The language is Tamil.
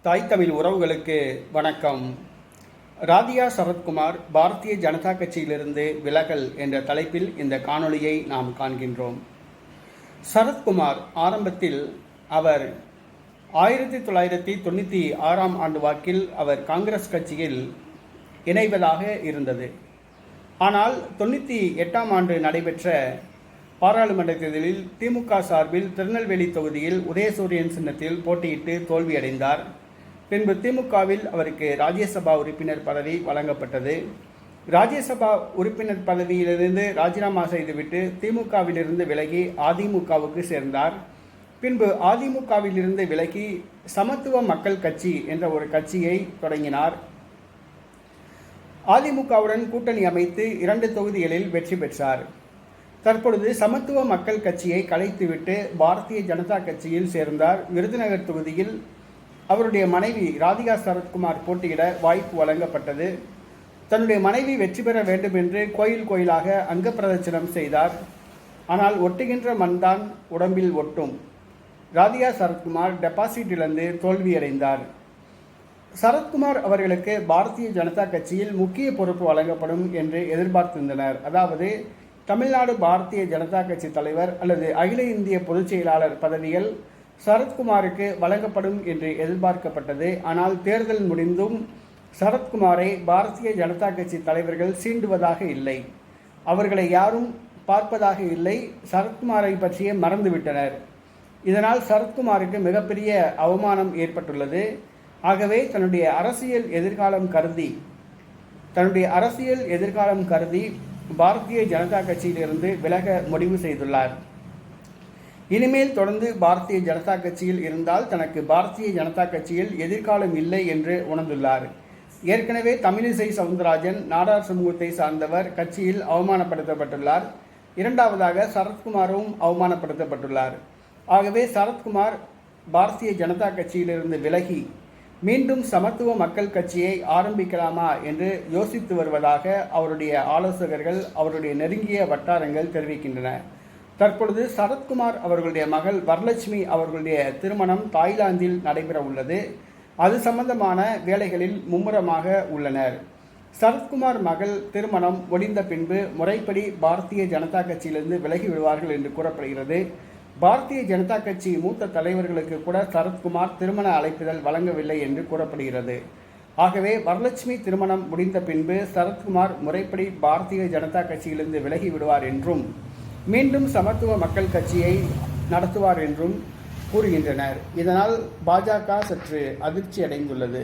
தாய் தமிழ் உறவுகளுக்கு வணக்கம். ராதியா சரத்குமார் பாரதிய ஜனதா கட்சியிலிருந்து விலகல் என்ற தலைப்பில் இந்த காணொளியை நாம் காண்கின்றோம். சரத்குமார் ஆரம்பத்தில் அவர் 1996ஆம் ஆண்டு வாக்கில் அவர் காங்கிரஸ் கட்சியில் இணைவதாக இருந்தது. ஆனால் 98ஆம் ஆண்டு நடைபெற்ற பாராளுமன்ற தேர்தலில் திமுக சார்பில் திருநெல்வேலி தொகுதியில் உதயசூரியன் சின்னத்தில் போட்டியிட்டு தோல்வியடைந்தார். பின்பு திமுகவில் அவருக்கு ராஜ்யசபா உறுப்பினர் பதவி வழங்கப்பட்டது. ராஜ்யசபா உறுப்பினர் பதவியிலிருந்து ராஜினாமா செய்துவிட்டு திமுகவிலிருந்து விலகி அதிமுகவுக்கு சேர்ந்தார். பின்பு அதிமுகவிலிருந்து விலகி சமத்துவ மக்கள் கட்சி என்ற ஒரு கட்சியை தொடங்கினார். அதிமுகவுடன் கூட்டணி அமைத்து 2 தொகுதிகளில் வெற்றி பெற்றார். தற்பொழுது சமத்துவ மக்கள் கட்சியை கலைத்துவிட்டு பாரதிய ஜனதா கட்சியில் சேர்ந்தார். விருதுநகர் தொகுதியில் அவருடைய மனைவி ராதிகா சரத்குமார் போட்டியிட வாய்ப்பு வழங்கப்பட்டது. தன்னுடைய மனைவி வெற்றி பெற வேண்டும் என்று கோயில் கோயிலாக அங்க பிரதட்சணம் செய்தார். ஆனால் ஒட்டுகின்ற மண்தான் உடம்பில் ஒட்டும். ராதிகா சரத்குமார் டெபாசிட் இழந்து தோல்வியடைந்தார். சரத்குமார் அவர்களுக்கு பாரதிய ஜனதா கட்சியில் முக்கிய பொறுப்பு வழங்கப்படும் என்று எதிர்பார்த்திருந்தனர். அதாவது தமிழ்நாடு பாரதிய ஜனதா கட்சி தலைவர் அல்லது அகில இந்திய பொதுச் செயலாளர் பதவிகள் சரத்குமாருக்கு வழங்கப்படும் என்று எதிர்பார்க்கப்பட்டது. ஆனால் தேர்தல் முடிந்தும் சரத்குமாரை பாரதிய ஜனதா கட்சி தலைவர்கள் சீண்டுவதாக இல்லை. அவர்களை யாரும் பார்ப்பதாக இல்லை. சரத்குமாரை பற்றியே மறந்துவிட்டனர். இதனால் சரத்குமாருக்கு மிகப்பெரிய அவமானம் ஏற்பட்டுள்ளது. ஆகவே தன்னுடைய அரசியல் எதிர்காலம் கருதி பாரதிய ஜனதா கட்சியிலிருந்து விலக முடிவு செய்துள்ளார். இனிமேல் தொடர்ந்து பாரதிய ஜனதா கட்சியில் இருந்தால் தனக்கு பாரதிய ஜனதா கட்சியில் எதிர்காலம் இல்லை என்று உணர்ந்துள்ளார். ஏற்கனவே தமிழிசை சவுந்தரராஜன் நாடார் சமூகத்தை சார்ந்தவர் கட்சியில் அவமானப்படுத்தப்பட்டுள்ளார். இரண்டாவதாக சரத்குமாரும் அவமானப்படுத்தப்பட்டுள்ளார். ஆகவே சரத்குமார் பாரதிய ஜனதா கட்சியிலிருந்து விலகி மீண்டும் சமத்துவ மக்கள் கட்சியை ஆரம்பிக்கலாமா என்று யோசித்து வருவதாக அவருடைய ஆலோசகர்கள், அவருடைய நெருங்கிய வட்டாரங்கள் தெரிவிக்கின்றன. தற்பொழுது சரத்குமார் அவர்களுடைய மகள் வரலட்சுமி அவர்களுடைய திருமணம் தாய்லாந்தில் நடைபெற உள்ளது. அது சம்பந்தமான வேலைகளில் மும்முரமாக உள்ளனர். சரத்குமார் மகள் திருமணம் முடிந்த பின்பு முறைப்படி பாரதிய ஜனதா கட்சியிலிருந்து விலகி விடுவார்கள் என்று கூறப்படுகிறது. பாரதிய ஜனதா கட்சி மூத்த தலைவர்களுக்கு கூட சரத்குமார் திருமண அழைப்பிதழ் வழங்கவில்லை என்று கூறப்படுகிறது. ஆகவே வரலட்சுமி திருமணம் முடிந்த பின்பு சரத்குமார் முறைப்படி பாரதிய ஜனதா கட்சியிலிருந்து விலகி விடுவார் என்றும் மீண்டும் சமத்துவ மக்கள் கட்சியை நடத்துவார் என்றும் கூறுகின்றனர். இதனால் பாஜக சற்று அதிர்ச்சி அடைந்துள்ளது.